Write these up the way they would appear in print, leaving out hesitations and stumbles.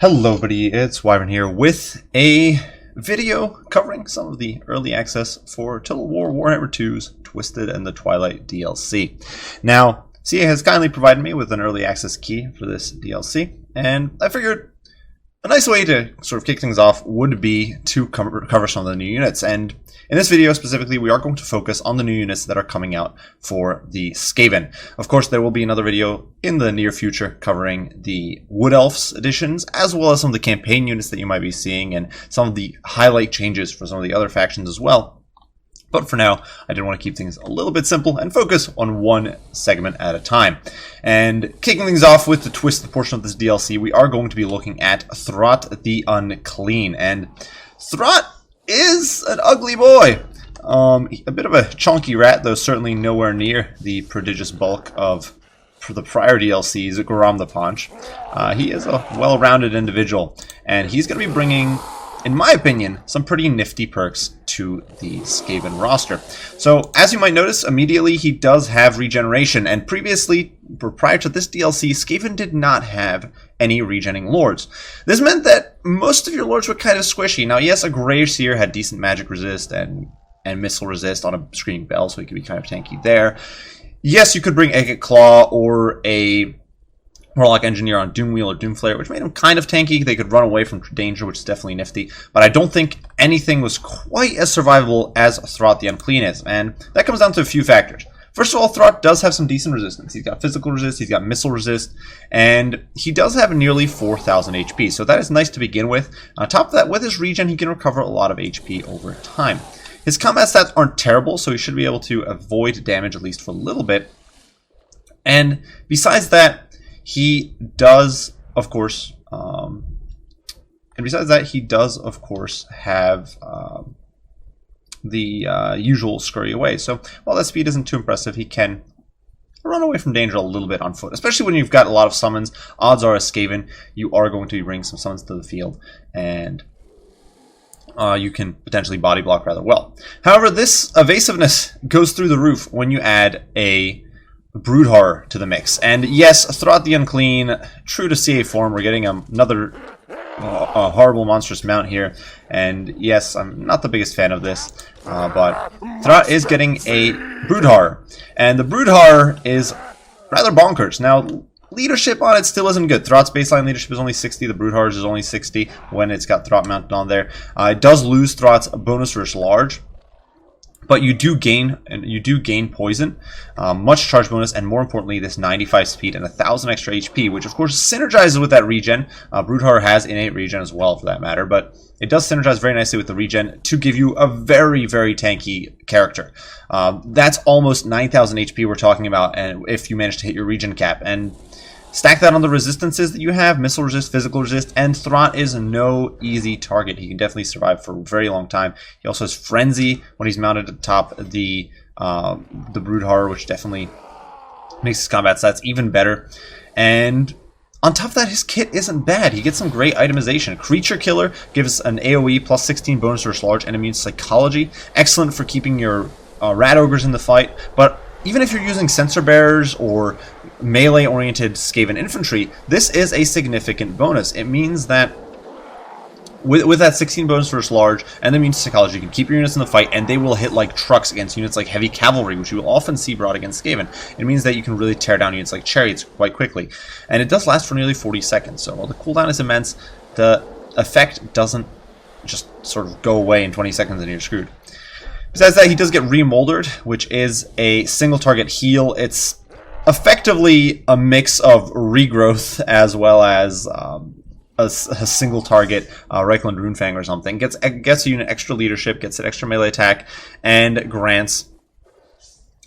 Hello buddy, it's Wyvern here with a video covering some of the early access for Total War Warhammer 2's Twisted and the Twilight DLC. Now, CA has kindly provided me with an early access key for this DLC, and I figured a nice way to sort of kick things off would be to cover some of the new units. And in this video specifically, we are going to focus on the new units that are coming out for the Skaven. Of course, there will be another video in the near future covering the Wood Elves editions, as well as some of the campaign units that you might be seeing, and some of the highlight changes for some of the other factions as well. But for now, I did want to keep things a little bit simple and focus on one segment at a time. And kicking things off with the Twisted portion of this DLC, we are going to be looking at Throt the Unclean. And Throt is an ugly boy. A bit of a chunky rat, though certainly nowhere near the prodigious bulk of the prior DLC's Garam the Paunch. He is a well-rounded individual, and he's going to be bringing, in my opinion, some pretty nifty perks to the Skaven roster. So, as you might notice, immediately he does have regeneration, and previously, prior to this DLC, Skaven did not have any regenning lords. This meant that most of your lords were kind of squishy. Now, yes, a Grey Seer had decent magic resist and missile resist on a Screaming Bell, so he could be kind of tanky there. Yes, you could bring Agate Claw or a Warlock Engineer on Doomwheel or Doomflare, which made him kind of tanky. They could run away from danger, which is definitely nifty. But I don't think anything was quite as survivable as Throt the Unclean is. And that comes down to a few factors. First of all, Throt does have some decent resistance. He's got physical resist, he's got missile resist, and he does have nearly 4,000 HP. So that is nice to begin with. On top of that, with his regen, he can recover a lot of HP over time. His combat stats aren't terrible, so he should be able to avoid damage at least for a little bit. And besides that, he does, of course, have the usual scurry away. So while that speed isn't too impressive, he can run away from danger a little bit on foot, especially when you've got a lot of summons. Odds are, as Skaven, you are going to be bringing some summons to the field, and you can potentially body block rather well. However, this evasiveness goes through the roof when you add a Brood Horror to the mix. And yes, Throughout the Unclean, true to CA form, we're getting another horrible monstrous mount here. And yes, I'm not the biggest fan of this, but Throt is getting a Brood Horror. And the Brood Horror is rather bonkers. Now, leadership on it still isn't good. Throt's baseline leadership is only 60, the Brood Horror's is only 60 when it's got Throt mounted on there. It does lose Throt's bonus versus large, but you do gain poison, much charge bonus, and more importantly, this 95 speed and 1,000 extra HP, which of course synergizes with that regen. Brood Horror has innate regen as well, for that matter, but it does synergize very nicely with the regen to give you a very, very tanky character. That's almost 9,000 HP we're talking about, and if you manage to hit your regen cap, and stack that on the resistances that you have, missile resist, physical resist, and Throt is no easy target. He can definitely survive for a very long time. He also has Frenzy when he's mounted atop the Brood Horror, which definitely makes his combat stats even better. And on top of that, his kit isn't bad. He gets some great itemization. Creature Killer gives an AoE plus 16 bonus versus large and immune psychology. Excellent for keeping your Rat Ogres in the fight, but even if you're using Sensor Bearers or melee-oriented Skaven infantry, this is a significant bonus. It means that with that 16 bonus versus large and the immune psychology, you can keep your units in the fight, and they will hit like trucks against units like heavy cavalry, which you will often see brought against Skaven. It means that you can really tear down units like chariots quite quickly, and it does last for nearly 40 seconds. So while the cooldown is immense, the effect doesn't just sort of go away in 20 seconds and you're screwed. Besides that, he does get Remoldered, which is a single target heal. It's effectively a mix of regrowth as well as a single target Reichland Runefang or something. Gets a unit extra leadership, gets an extra melee attack, and grants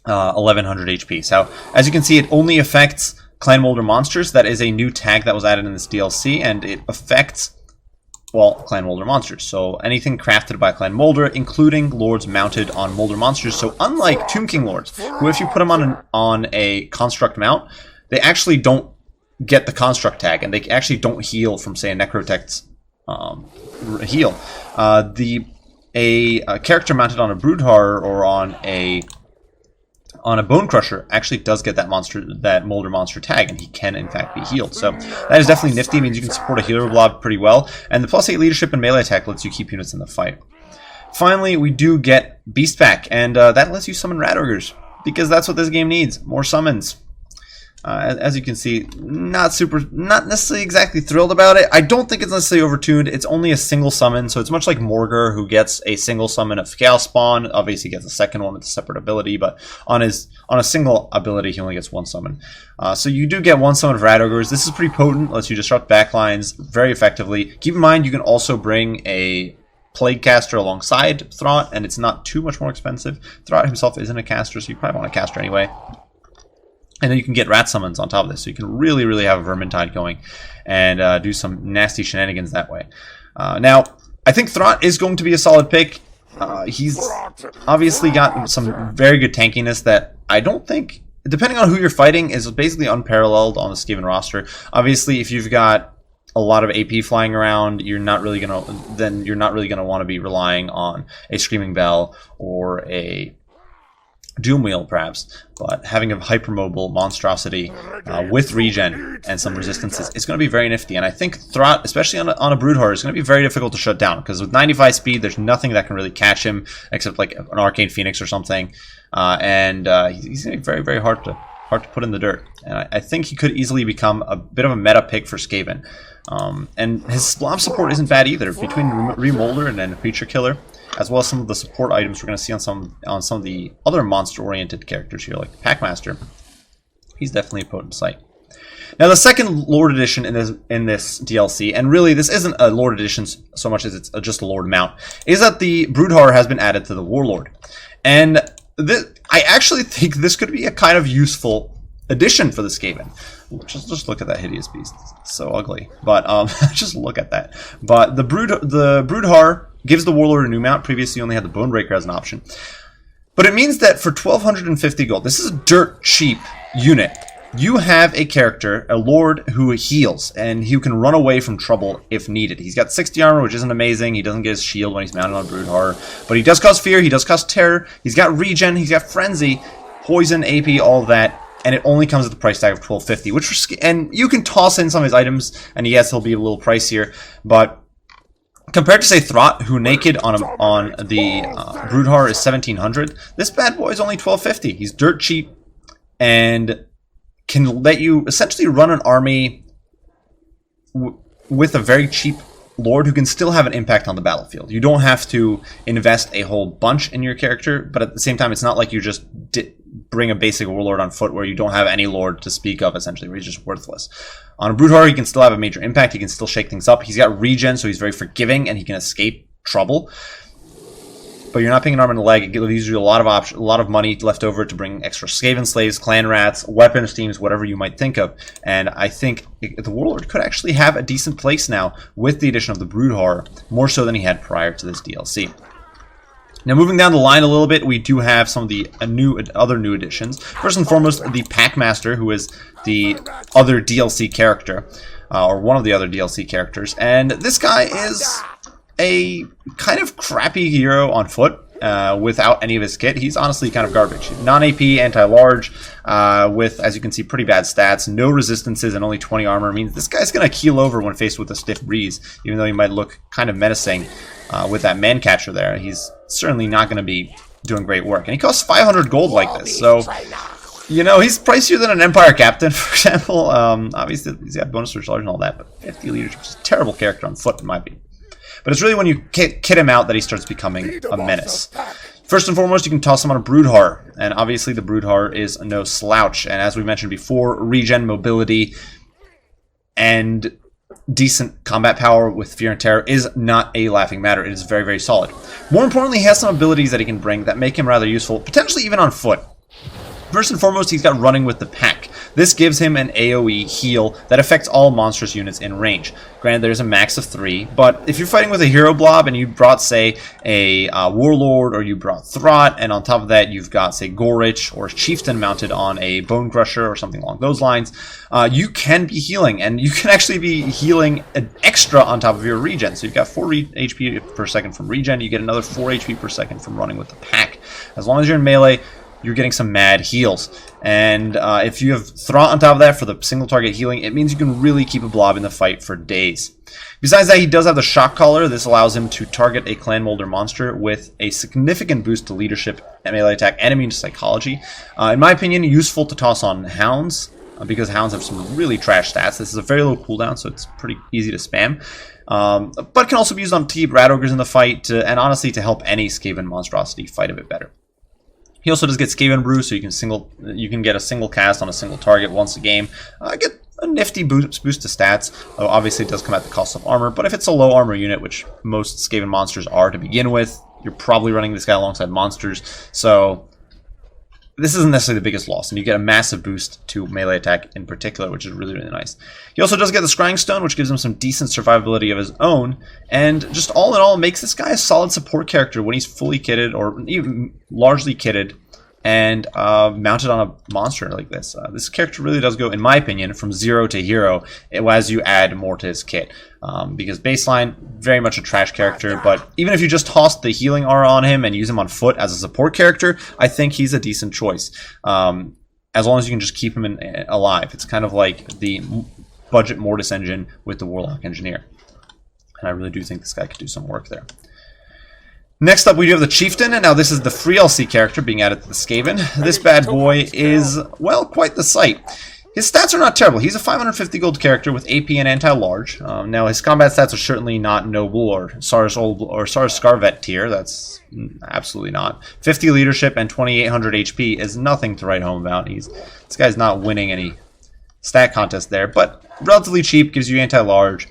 1100 HP. So as you can see, it only affects Clan Molder monsters. That is a new tag that was added in this DLC, and it affects, well, Clan Molder monsters. So anything crafted by Clan Molder, including lords mounted on Molder monsters. So unlike Tomb King lords, who if you put them on a construct mount, they actually don't get the construct tag, and they actually don't heal from, say, a Necrotect's heal. A character mounted on a Brood Horror or on a on a Bone Crusher actually does get that monster, that Molder monster tag, and he can in fact be healed. So that is definitely nifty. It means you can support a healer blob pretty well, and the +8 leadership and melee attack lets you keep units in the fight. Finally, we do get Beast Pack, and that lets you summon Rat Ogres, because that's what this game needs, more summons. As you can see, not necessarily exactly thrilled about it. I don't think it's necessarily overtuned. It's only a single summon, so it's much like Morgr, who gets a single summon of Chaos Spawn. Obviously, he gets a second one with a separate ability, but on a single ability, he only gets one summon. So you do get one summon of Rat Ogres. This is pretty potent. Lets you disrupt backlines very effectively. Keep in mind, you can also bring a Plague Caster alongside Throt, and it's not too much more expensive. Throt himself isn't a caster, so you probably want a caster anyway. And then you can get rat summons on top of this, so you can really, really have a Vermintide going and do some nasty shenanigans that way. Now, I think Throt is going to be a solid pick. He's obviously got some very good tankiness that I don't think, depending on who you're fighting, is basically unparalleled on the Skaven roster. Obviously, if you've got a lot of AP flying around, you're not really gonna want to be relying on a Screaming Bell or a Doom Wheel, perhaps, but having a hypermobile monstrosity with regen and some resistances is going to be very nifty. And I think Throt, especially on a Broodhorror, is going to be very difficult to shut down, because with 95 speed, there's nothing that can really catch him except like an Arcane Phoenix or something, and he's going to be very, very hard to put in the dirt. And I think he could easily become a bit of a meta pick for Skaven. And his blob support isn't bad either, between Remolder and then Creature Killer, as well as some of the support items we're going to see on some of the other monster-oriented characters here, like Packmaster. He's definitely a potent sight. Now, the second Lord Edition in this DLC, and really this isn't a Lord Edition so much as it's just a Lord mount, is that the Broodhorror has been added to the Warlord. And I actually think this could be a kind of useful addition for the Skaven. Just look at that hideous beast. It's so ugly. But just look at that. But the Broodhorror gives the Warlord a new mount. Previously, you only had the Bonebreaker as an option. But it means that for 1,250 gold, this is a dirt cheap unit. You have a character, a Lord, who heals, and who can run away from trouble if needed. He's got 60 armor, which isn't amazing. He doesn't get his shield when he's mounted on Broodhorror. But he does cause fear, he does cause terror, he's got regen, he's got frenzy, poison, AP, all of that. And it only comes at the price tag of 1,250, and you can toss in some of his items, and yes, he'll be a little pricier, but compared to, say, Throt, who naked on the Broodhorror is 1,700, this bad boy is only 1,250. He's dirt cheap, and can let you essentially run an army with a very cheap Lord who can still have an impact on the battlefield. You don't have to invest a whole bunch in your character, but at the same time, it's not like you just bring a basic Warlord on foot where you don't have any Lord to speak of, essentially, where he's just worthless. On a Broodhorror, he can still have a major impact. He can still shake things up. He's got regen, so he's very forgiving, and he can escape trouble. But you're not paying an arm and a leg. It leaves you a lot of money left over to bring extra Skaven Slaves, Clan Rats, weapons teams, whatever you might think of. And I think the Warlord could actually have a decent place now with the addition of the Broodhorror, more so than he had prior to this DLC. Now, moving down the line a little bit, we do have some of the other new additions. First and foremost, the Packmaster, who is the other DLC character, or one of the other DLC characters. And this guy is a kind of crappy hero on foot without any of his kit. He's honestly kind of garbage. Non-AP, anti-large, with, as you can see, pretty bad stats. No resistances and only 20 armor means this guy's going to keel over when faced with a stiff breeze, even though he might look kind of menacing with that man catcher there. He's certainly not going to be doing great work. And he costs 500 gold like this, so you know, he's pricier than an Empire Captain, for example. Obviously, he's got bonus for charge and all that, but 50 leadership is a terrible character on foot, in my opinion. But it's really when you kit him out that he starts becoming a menace. First and foremost, you can toss him on a Broodhorror, and obviously the Broodhorror is no slouch. And as we mentioned before, regen, mobility, and decent combat power with Fear and Terror is not a laughing matter. It is very, very solid. More importantly, he has some abilities that he can bring that make him rather useful, potentially even on foot. First and foremost, he's got Running with the Pack. This gives him an AoE heal that affects all monstrous units in range. Granted, there's a max of 3, but if you're fighting with a hero blob and you brought, say, a Warlord, or you brought Throt, and on top of that you've got, say, Gorrich or Chieftain mounted on a Bone Crusher or something along those lines, you can be healing, and you can actually be healing an extra on top of your regen. So you've got 4 HP per second from regen, you get another 4 HP per second from Running with the Pack. As long as you're in melee, you're getting some mad heals. And if you have Thrawn on top of that for the single target healing, it means you can really keep a blob in the fight for days. Besides that, he does have the Shock Collar. This allows him to target a clan molder monster with a significant boost to leadership, melee attack, and immune to psychology. In my opinion, useful to toss on Hounds, because Hounds have some really trash stats. This is a very low cooldown, so it's pretty easy to spam. But can also be used on to keep Rat Ogres in the fight, and honestly to help any Skaven monstrosity fight a bit better. He also does get Skaven Brew, so you can get a single cast on a single target once a game. Get a nifty boost to stats. Obviously, it does come at the cost of armor, but if it's a low armor unit, which most Skaven monsters are to begin with, you're probably running this guy alongside monsters, so this isn't necessarily the biggest loss, and you get a massive boost to melee attack in particular, which is really, really nice. He also does get the Scrying Stone, which gives him some decent survivability of his own, and just all in all makes this guy a solid support character when he's fully kitted, or even largely kitted, and mounted on a monster like this. This character really does go, in my opinion, from 0 to hero as you add more to his kit. Because baseline, very much a trash character, but even if you just toss the healing aura on him and use him on foot as a support character, I think he's a decent choice. As long as you can just keep him alive. It's kind of like the budget Mortis engine with the Warlock Engineer. And I really do think this guy could do some work there. Next up, we do have the Chieftain, and now this is the free LC character being added to the Skaven. This bad boy is, well, quite the sight. His stats are not terrible. He's a 550 gold character with AP and anti-large. Now, his combat stats are certainly not Noble or Sars Scarvet tier. That's absolutely not. 50 leadership and 2800 HP is nothing to write home about. This guy's not winning any stat contest there, but relatively cheap, gives you anti-large.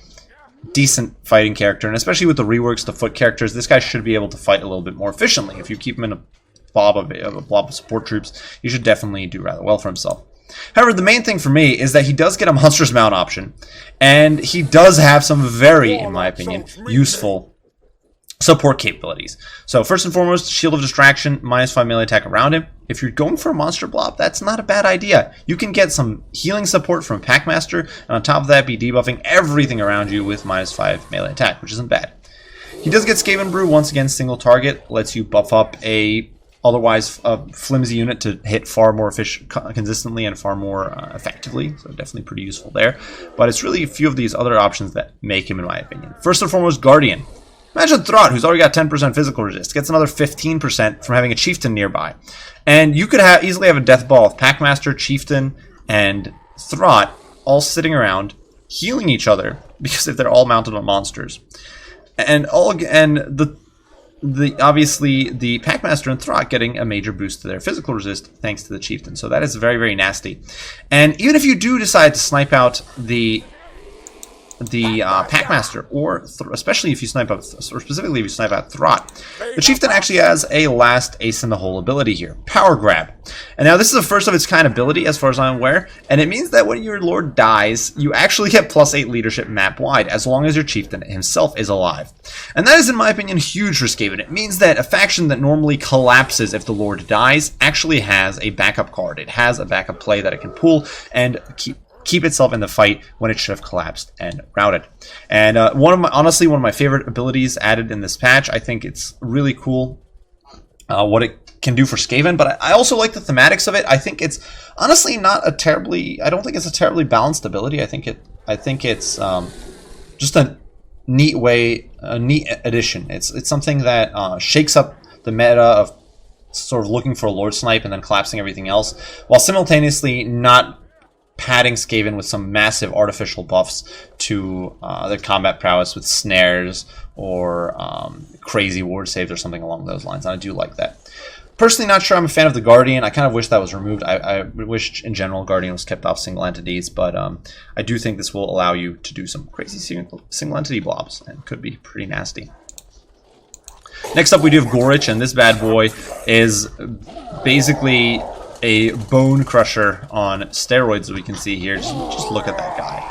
Decent fighting character, and especially with the reworks to foot characters, this guy should be able to fight a little bit more efficiently. If you keep him in a blob of support troops, he should definitely do rather well for himself. However, the main thing for me is that he does get a Monster's Mount option, and he does have some very, in my opinion, useful support capabilities. So first and foremost, Shield of Distraction, -5 melee attack around him. If you're going for a monster blob, that's not a bad idea. You can get some healing support from Packmaster, and on top of that, be debuffing everything around you with -5 melee attack, which isn't bad. He does get Skaven Brew, once again, single target, lets you buff up a otherwise flimsy unit to hit far more consistently and far more effectively, so definitely pretty useful there. But it's really a few of these other options that make him, in my opinion. First and foremost, Guardian. Imagine Throt, who's already got 10% physical resist, gets another 15% from having a Chieftain nearby. And you could easily have a death ball of Packmaster, Chieftain, and Throt all sitting around, healing each other, because if they're all mounted on monsters. Obviously the Packmaster and Throt getting a major boost to their physical resist thanks to the Chieftain. So that is very, very nasty. And even if you do decide to snipe out the Packmaster, or especially if you snipe out, or specifically if you snipe out Throt, the Chieftain actually has a last ace in the hole ability here, Power Grab. And now this is a first of its kind ability as far as I'm aware, and it means that when your Lord dies, you actually get +8 leadership map wide, as long as your Chieftain himself is alive. And that is, in my opinion, huge for Skaven. It means that a faction that normally collapses if the Lord dies actually has a backup card. It has a backup play that it can pull and keep itself in the fight when it should have collapsed and routed. And honestly, one of my favorite abilities added in this patch. I think it's really cool what it can do for Skaven, but I also like the thematics of it. I think it's honestly not a terribly, I don't think it's a terribly balanced ability. I think it's just a neat addition. It's something that shakes up the meta of sort of looking for a Lord Snipe and then collapsing everything else, while simultaneously not padding Skaven with some massive artificial buffs to their combat prowess with snares or crazy ward saves or something along those lines. And I do like that. Personally, not sure I'm a fan of the Guardian. I kind of wish that was removed. I wish, in general, Guardian was kept off single entities, but I do think this will allow you to do some crazy single entity blobs, and could be pretty nasty. Next up, we do have Gorrich, and this bad boy is basically a bone crusher on steroids, as we can see here. Just look at that guy.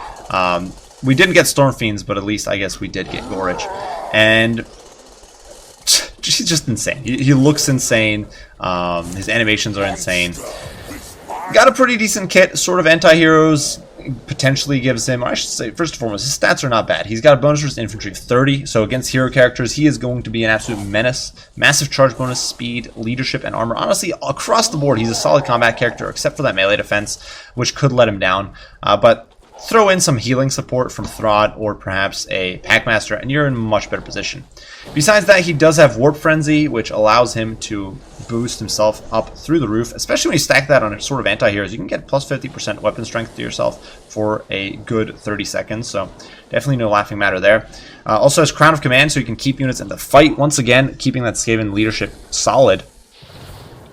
We didn't get Storm Fiends, but at least I guess we did get Gorrich. And he's just insane. He looks insane. His animations are insane. Got a pretty decent kit, sort of anti-heroes. potentially gives him, or I should say, first and foremost, his stats are not bad. He's got a bonus versus infantry of 30, so against hero characters, he is going to be an absolute menace. Massive charge bonus, speed, leadership, and armor. Honestly, across the board, he's a solid combat character, except for that melee defense, which could let him down. But throw in some healing support from Throt or perhaps a Packmaster, and you're in a much better position. Besides that, he does have Warp Frenzy, which allows him to boost himself up through the roof, especially when you stack that on a sort of anti-heroes. You can get plus 50% weapon strength to yourself for a good 30 seconds, so definitely no laughing matter there. Also has Crown of Command, so you can keep units in the fight, once again, keeping that Skaven leadership solid.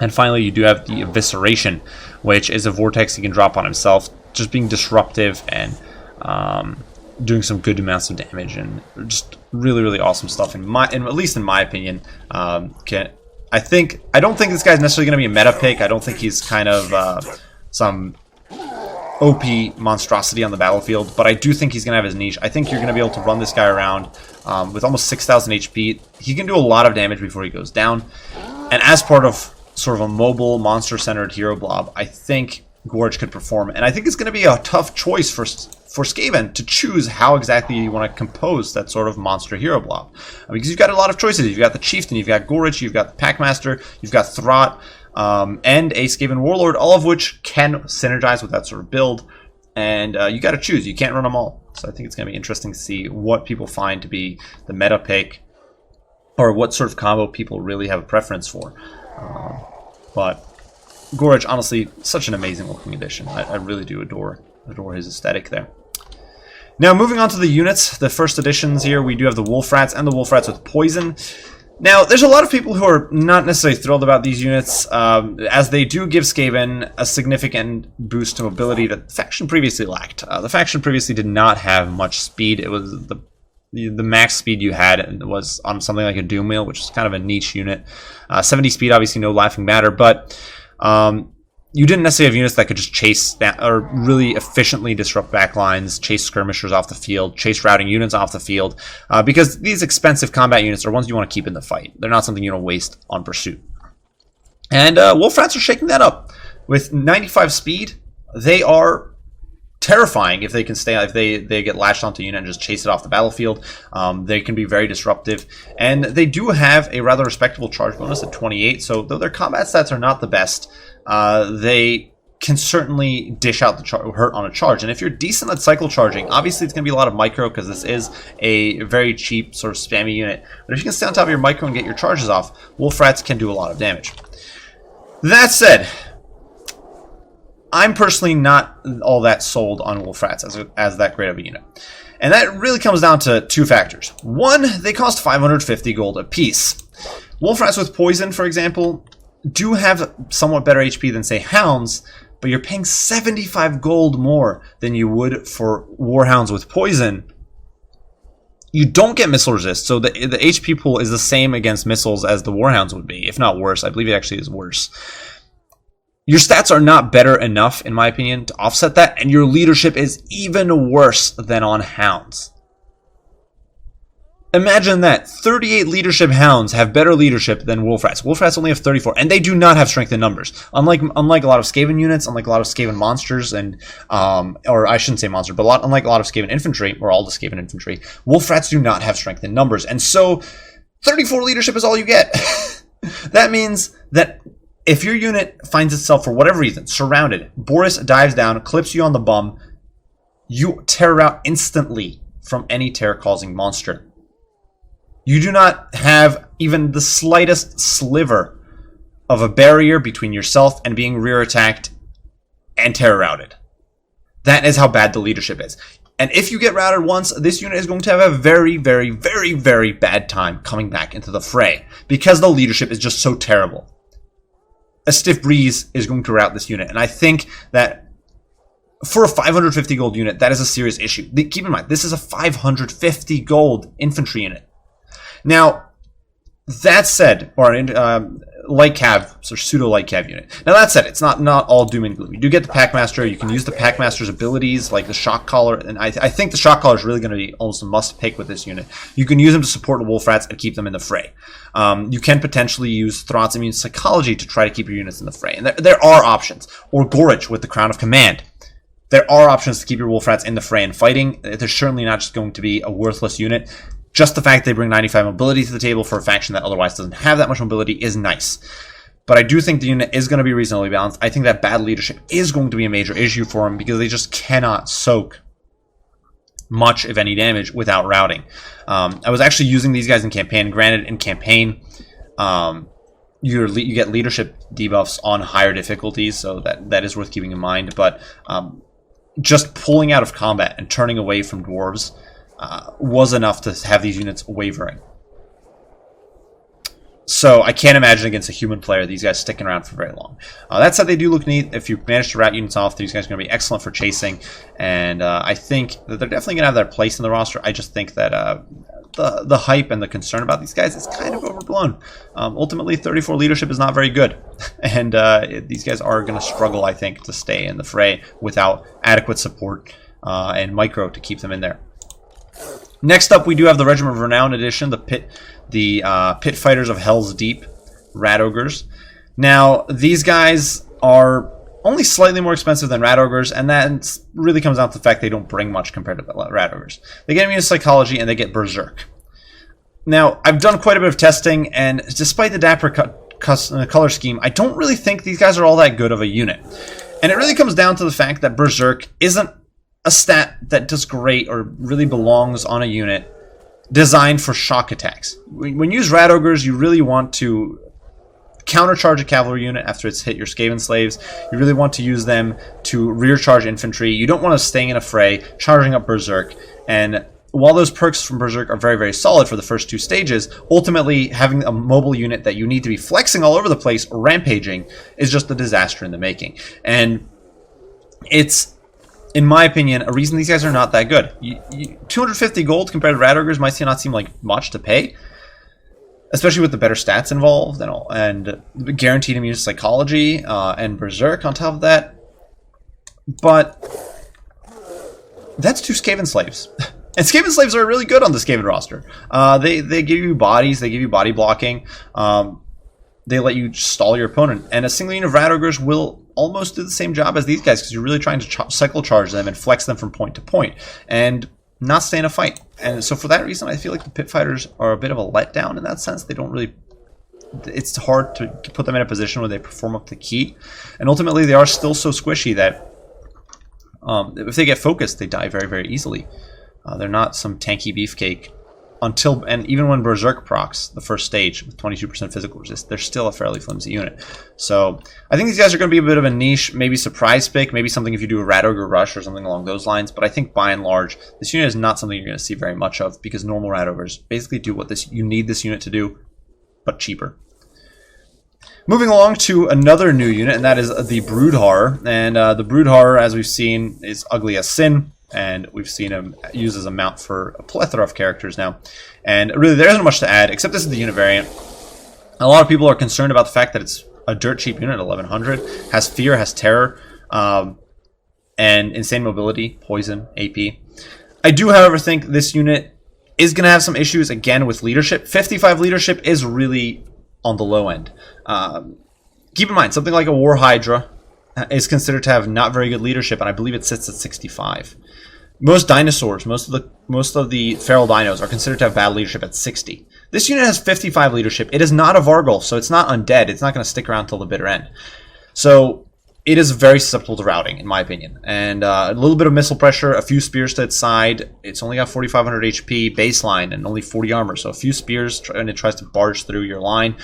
And finally, you do have the Evisceration, which is a vortex he can drop on himself, just being disruptive and doing some good amounts of damage, and just really, really awesome stuff. At least in my opinion, I don't think this guy's necessarily going to be a meta pick. I don't think he's kind of some OP monstrosity on the battlefield, but I do think he's going to have his niche. I think you're going to be able to run this guy around with almost 6,000 HP. He can do a lot of damage before he goes down, and as part of sort of a mobile, monster-centered hero blob, I think Gorrich could perform, and I think it's going to be a tough choice for Skaven to choose how exactly you want to compose that sort of monster hero blob, because you've got a lot of choices. You've got the Chieftain, you've got Gorrich, you've got the Packmaster, you've got Throt, and a Skaven Warlord, all of which can synergize with that sort of build, and you got to choose. You can't run them all, so I think it's going to be interesting to see what people find to be the meta pick, or what sort of combo people really have a preference for. But Gorrich, honestly, such an amazing looking addition. I really do adore his aesthetic there. Now, moving on to the units, the first additions here, we do have the Wolf Rats and the Wolf Rats with Poison. Now, there's a lot of people who are not necessarily thrilled about these units, as they do give Skaven a significant boost to mobility that the faction previously lacked. The faction previously did not have much speed. It was the max speed you had was on something like a Doom Wheel, which is kind of a niche unit. 70 speed, obviously no laughing matter, but you didn't necessarily have units that could just chase or really efficiently disrupt backlines, chase skirmishers off the field, chase routing units off the field, because these expensive combat units are ones you want to keep in the fight. They're not something you want to waste on pursuit. And Wolf Rats are shaking that up. With 95 speed, they are terrifying if they can stay, if they get latched onto a unit and just chase it off the battlefield. They can be very disruptive, and they do have a rather respectable charge bonus at 28, so though their combat stats are not the best, they can certainly dish out the hurt on a charge. And if you're decent at cycle charging, obviously it's going to be a lot of micro, because this is a very cheap sort of spammy unit, but if you can stay on top of your micro and get your charges off, Wolf Rats can do a lot of damage. That said, I'm personally not all that sold on Wolf Rats as that great of a unit. And that really comes down to two factors. One, they cost 550 gold a piece. Wolf Rats with Poison, for example, do have somewhat better HP than, say, Hounds, but you're paying 75 gold more than you would for Warhounds with Poison. You don't get missile resist, so the HP pool is the same against missiles as the Warhounds would be, if not worse. I believe it actually is worse. Your stats are not better enough, in my opinion, to offset that, and your leadership is even worse than on Hounds. Imagine that. 38 leadership Hounds have better leadership than Wolf Rats. Wolf Rats only have 34, and they do not have strength in numbers. Unlike a lot of Skaven units, unlike a lot of Skaven monsters, and or I shouldn't say monster, but unlike a lot of Skaven infantry, or all the Skaven infantry, Wolf Rats do not have strength in numbers, and so 34 leadership is all you get. That means that if your unit finds itself, for whatever reason, surrounded, Boris dives down, clips you on the bum, you tear out instantly from any terror-causing monster. You do not have even the slightest sliver of a barrier between yourself and being rear-attacked and terror-routed. That is how bad the leadership is. And if you get routed once, this unit is going to have a very, very, very, very bad time coming back into the fray, because the leadership is just so terrible. A stiff breeze is going to rout this unit, and I think that for a 550 gold unit, that is a serious issue. Keep in mind, this is a 550 gold infantry unit. Now, that said, or light cav, so pseudo light cav unit. Now that said, it's not all doom and gloom. You do get the Packmaster. You can use the Packmaster's abilities like the shock collar, and I think the shock collar is really going to be almost a must pick with this unit. You can use them to support the Wolf Rats and keep them in the fray. You can potentially use Throt's immune psychology to try to keep your units in the fray, and there are options. Or Gorrich with the Crown of Command. there are options to keep your Wolf Rats in the fray and fighting. They're certainly not just going to be a worthless unit. Just the fact they bring 95 mobility to the table for a faction that otherwise doesn't have that much mobility is nice. But I do think the unit is going to be reasonably balanced. I think that bad leadership is going to be a major issue for them because they just cannot soak much, if any, damage without routing. I was actually using these guys in campaign. Granted, in campaign, you get leadership debuffs on higher difficulties, so that is worth keeping in mind. But just pulling out of combat and turning away from dwarves was enough to have these units wavering. So I can't imagine against a human player these guys sticking around for very long. That said, they do look neat. If you manage to rat units off, these guys are going to be excellent for chasing. And I think that they're definitely going to have their place in the roster. I just think that the hype and the concern about these guys is kind of overblown. Ultimately, 34 leadership is not very good. And these guys are going to struggle, I think, to stay in the fray without adequate support and micro to keep them in there. Next up, we do have the Regiment of Renown edition, the Pit Fighters of Hell's Deep Rat Ogres. Now, these guys are only slightly more expensive than Rat Ogres, and that really comes down to the fact they don't bring much compared to the Rat Ogres. They get immune psychology, and they get Berserk. Now, I've done quite a bit of testing, and despite the dapper color scheme, I don't really think these guys are all that good of a unit. And it really comes down to the fact that Berserk isn't a stat that does great or really belongs on a unit designed for shock attacks. When you use Rat Ogres, you really want to countercharge a cavalry unit after it's hit your Skaven Slaves. You really want to use them to rear charge infantry. You don't want to stay in a fray, charging up Berserk. And while those perks from Berserk are very, very solid for the first two stages, ultimately having a mobile unit that you need to be flexing all over the place or rampaging is just a disaster in the making. And it's, in my opinion, a reason these guys are not that good. 250 gold compared to Rat Ogres might not seem like much to pay, especially with the better stats involved and guaranteed immune psychology and Berserk on top of that. But that's two Skaven Slaves. And Skaven Slaves are really good on the Skaven roster. They give you bodies, they give you body blocking, they let you stall your opponent. And a single unit of Rat Ogres will almost do the same job as these guys because you're really trying to cycle charge them and flex them from point to point and not stay in a fight. And so for that reason, I feel like the Pit Fighters are a bit of a letdown in that sense. They don't really... It's hard to put them in a position where they perform up to key. And ultimately, they are still so squishy that if they get focused, they die very, very easily. They're not some tanky beefcake and even when Berserk procs the first stage with 22% physical resist, they're still a fairly flimsy unit. So I think these guys are going to be a bit of a niche, maybe surprise pick, maybe something if you do a Rat Ogre rush or something along those lines. But I think by and large, this unit is not something you're going to see very much of because normal Rat Ogres basically do what you need this unit to do, but cheaper. Moving along to another new unit, and that is the Broodhar. And the Broodhar, as we've seen, is ugly as sin. And we've seen him used as a mount for a plethora of characters now. And really, there isn't much to add, except this is the Univariant. A lot of people are concerned about the fact that it's a dirt cheap unit at 1100. Has fear, has terror, and insane mobility, poison, AP. I do, however, think this unit is going to have some issues, again, with leadership. 55 leadership is really on the low end. Keep in mind, something like a War Hydra is considered to have not very good leadership, and I believe it sits at 65. Most dinosaurs, most of the feral dinos are considered to have bad leadership at 60. This unit has 55 leadership. It is not a Varghul, so it's not undead. It's not going to stick around till the bitter end. So it is very susceptible to routing, in my opinion. And a little bit of missile pressure, a few spears to its side. It's only got 4,500 HP baseline and only 40 armor. So a few spears and it tries to barge through your line.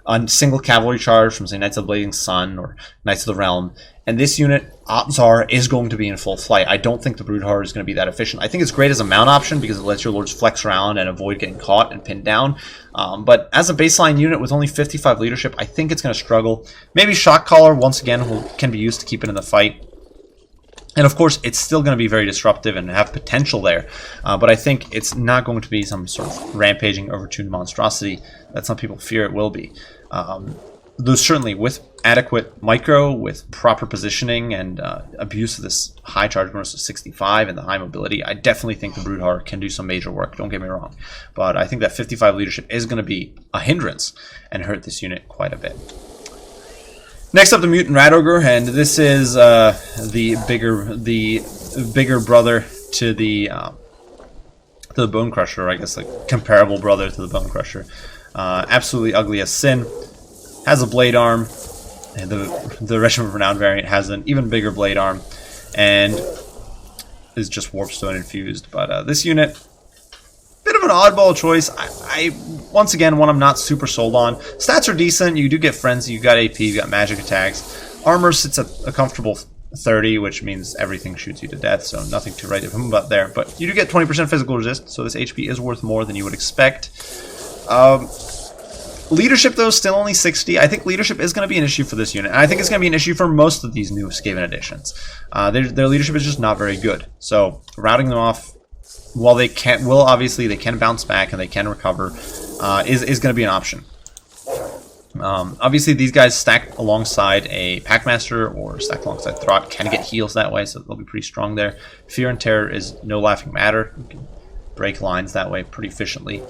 A single cavalry charge from, say, Knights of the Blazing Sun or Knights of the Realm. And this unit, odds are, is going to be in full flight. I don't think the Broodhar is going to be that efficient. I think it's great as a mount option because it lets your lords flex around and avoid getting caught and pinned down. But as a baseline unit with only 55 leadership, I think it's going to struggle. Maybe Shock Collar, once again, can be used to keep it in the fight. And of course, it's still going to be very disruptive and have potential there. But I think it's not going to be some sort of rampaging, overtuned monstrosity that some people fear it will be. Though certainly with adequate micro, with proper positioning and abuse of this high charge bonus of 65 and the high mobility, I definitely think the Broodhar can do some major work, don't get me wrong. But I think that 55 leadership is going to be a hindrance and hurt this unit quite a bit. Next up, the Mutant Rat Ogre, and this is the bigger brother to the Bone Crusher, I guess, like comparable brother to the Bone Crusher. Absolutely ugly as sin. Has a blade arm. And the Regiment of Renown variant has an even bigger blade arm, and is just Warpstone infused. But this unit, bit of an oddball choice. I once again, one I'm not super sold on. Stats are decent. You do get Frenzy, you got AP, you got magic attacks. Armor sits at a comfortable 30, which means everything shoots you to death, so nothing to write him about there. But you do get 20% physical resist, so this HP is worth more than you would expect. Leadership, though, still only 60. I think leadership is going to be an issue for this unit. And I think it's going to be an issue for most of these new Skaven editions. Their leadership is just not very good. So routing them off, while they can, obviously they can bounce back and they can recover, is going to be an option. Obviously, these guys stacked alongside a Packmaster or stacked alongside Throt can get heals that way, so they'll be pretty strong there. Fear and Terror is no laughing matter. You can break lines that way pretty efficiently.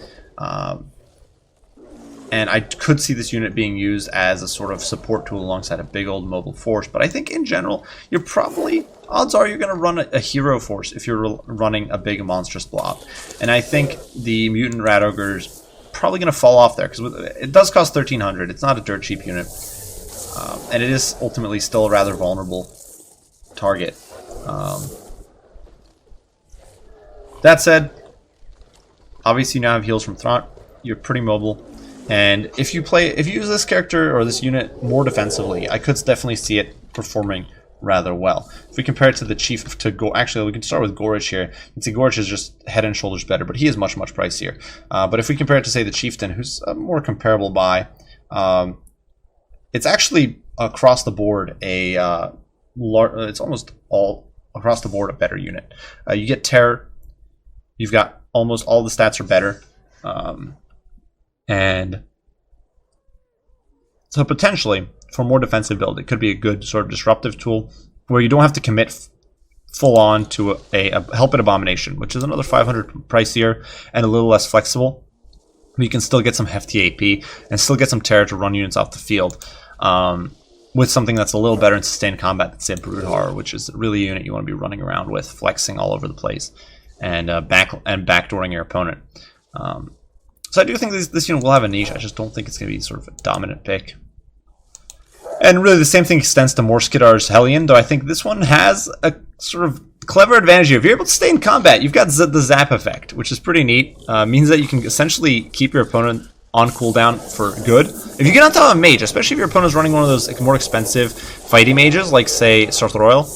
And I could see this unit being used as a sort of support tool alongside a big old mobile force. But I think in general, you're probably, odds are you're going to run a hero force if you're running a big monstrous blob. And I think the Mutant Rat Ogre's probably going to fall off there, because it does cost 1,300. It's not a dirt cheap unit. And it is ultimately still a rather vulnerable target. That said, obviously you now have heals from Thrawn. You're pretty mobile. And if you use this character or this unit more defensively, I could definitely see it performing rather well. If we compare it to the actually we can start with Gorrich here. You can see Gorrich is just head and shoulders better, but he is much pricier. But if we compare it to, say, the Chieftain, who's a more comparable buy, it's actually across the board it's almost all across the board a better unit. You get Terror. You've got almost all the stats are better. And so potentially, for a more defensive build, it could be a good sort of disruptive tool where you don't have to commit full on to a Helped Abomination, which is another 500 pricier and a little less flexible. You can still get some hefty AP and still get some Terror to run units off the field with something that's a little better in sustained combat than, say, Brood Horror, which is really a unit you want to be running around with, flexing all over the place and backdooring your opponent. So I do think this unit will have a niche. I just don't think it's going to be sort of a dominant pick. And really the same thing extends to Morskidar's Hellion, though I think this one has a sort of clever advantage here. If you're able to stay in combat, you've got the zap effect, which is pretty neat. Means that you can essentially keep your opponent on cooldown for good. If you get on top of a mage, especially if your opponent is running one of those more expensive fighting mages, like, say, Sarth Royal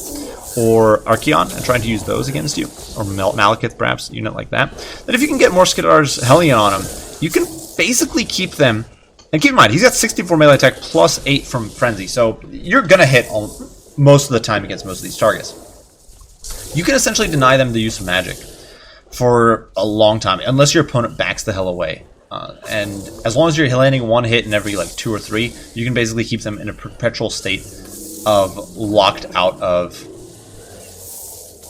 or Archeon, and trying to use those against you, or Malekith perhaps, a unit like that, then if you can get Morskidar's Hellion on him, you can basically keep them. And keep in mind, he's got 64 melee attack plus 8 from Frenzy, so you're going to hit most of the time against most of these targets. You can essentially deny them the use of magic for a long time, unless your opponent backs the hell away. And as long as you're landing one hit in every, 2 or 3, you can basically keep them in a perpetual state of locked out of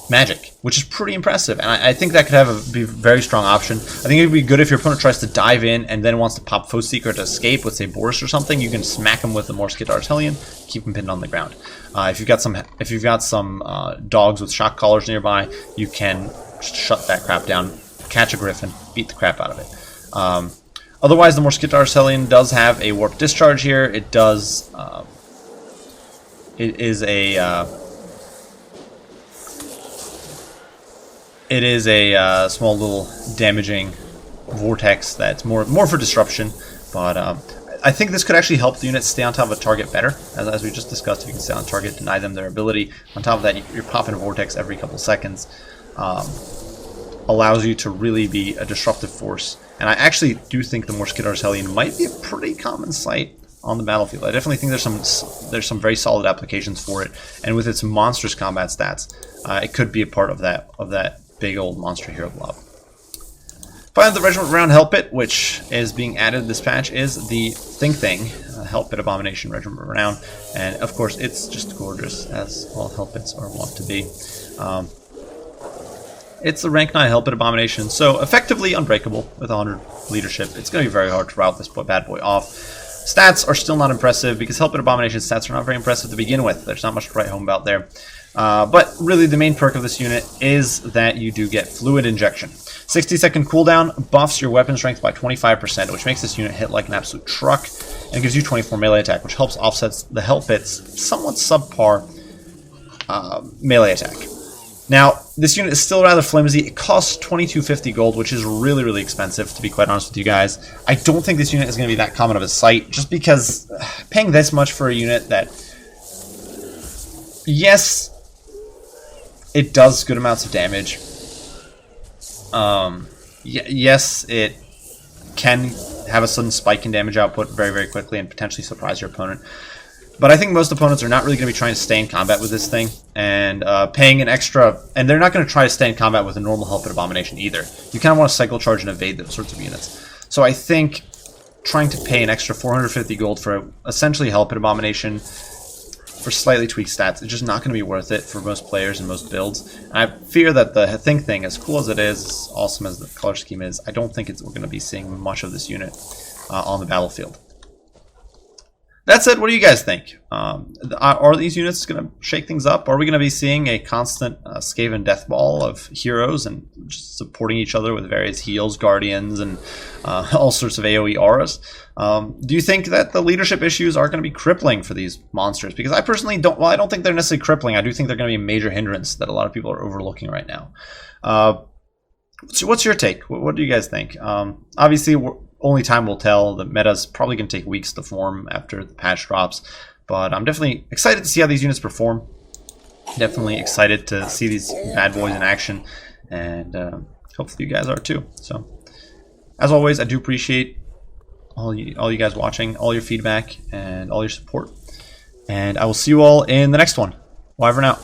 magic, which is pretty impressive, and I think that could be a very strong option. I think it would be good if your opponent tries to dive in and then wants to pop Foe Seeker to escape with, say, Boris or something. You can smack him with the Morskidar's Hellion, keep him pinned on the ground. If you've got some dogs with shock collars nearby, you can just shut that crap down, catch a Griffin, beat the crap out of it. Otherwise, the Morskidar's Hellion does have a warp discharge here. It does. It is a small little damaging vortex that's more for disruption, but I think this could actually help the unit stay on top of a target better. As we just discussed, if you can stay on target, deny them their ability. On top of that, you're popping a vortex every couple seconds. Allows you to really be a disruptive force. And I actually do think the Morskidar's Hellion might be a pretty common sight on the battlefield. I definitely think there's some very solid applications for it, and with its monstrous combat stats, it could be a part of that big old monster hero blob. Finally, the Regiment Round Help It, which is being added this patch, is the Thing, Help It Abomination Regiment Renown, and of course it's just gorgeous, as all Help Its are wont to be. It's the rank 9 Help It Abomination, so effectively unbreakable with 100 leadership. It's going to be very hard to rout this bad boy off. Stats are still not impressive because Help It Abomination stats are not very impressive to begin with. There's not much to write home about there. But really the main perk of this unit is that you do get Fluid Injection. 60-second cooldown buffs your weapon strength by 25%, which makes this unit hit like an absolute truck, and gives you 24 melee attack, which helps offset the Help It's somewhat subpar melee attack. Now, this unit is still rather flimsy. It costs 2250 gold, which is really, really expensive, to be quite honest with you guys. I don't think this unit is going to be that common of a sight, just because paying this much for a unit that, yes, it does good amounts of damage. Yes, it can have a sudden spike in damage output very, very quickly and potentially surprise your opponent. But I think most opponents are not really going to be trying to stay in combat with this thing, and paying an extra... And they're not going to try to stay in combat with a normal Help It Abomination either. You kind of want to cycle charge and evade those sorts of units. So I think trying to pay an extra 450 gold for essentially Help It Abomination for slightly tweaked stats is just not going to be worth it for most players and most builds. And I fear that the thing, as cool as it is, as awesome as the color scheme is, I don't think we're going to be seeing much of this unit on the battlefield. That said, what do you guys think? Are these units going to shake things up? Are we going to be seeing a constant Skaven death ball of heroes and just supporting each other with various heals, guardians, and all sorts of AoE auras? Do you think that the leadership issues are going to be crippling for these monsters? Because I personally don't. Well, I don't think they're necessarily crippling. I do think they're going to be a major hindrance that a lot of people are overlooking right now. What's your take? What do you guys think? Obviously, only time will tell. The meta's probably going to take weeks to form after the patch drops, but I'm definitely excited to see how these units perform. Definitely excited to see these bad boys in action, and hopefully you guys are too. So, as always, I do appreciate all you guys watching, all your feedback, and all your support. And I will see you all in the next one. Bye for now.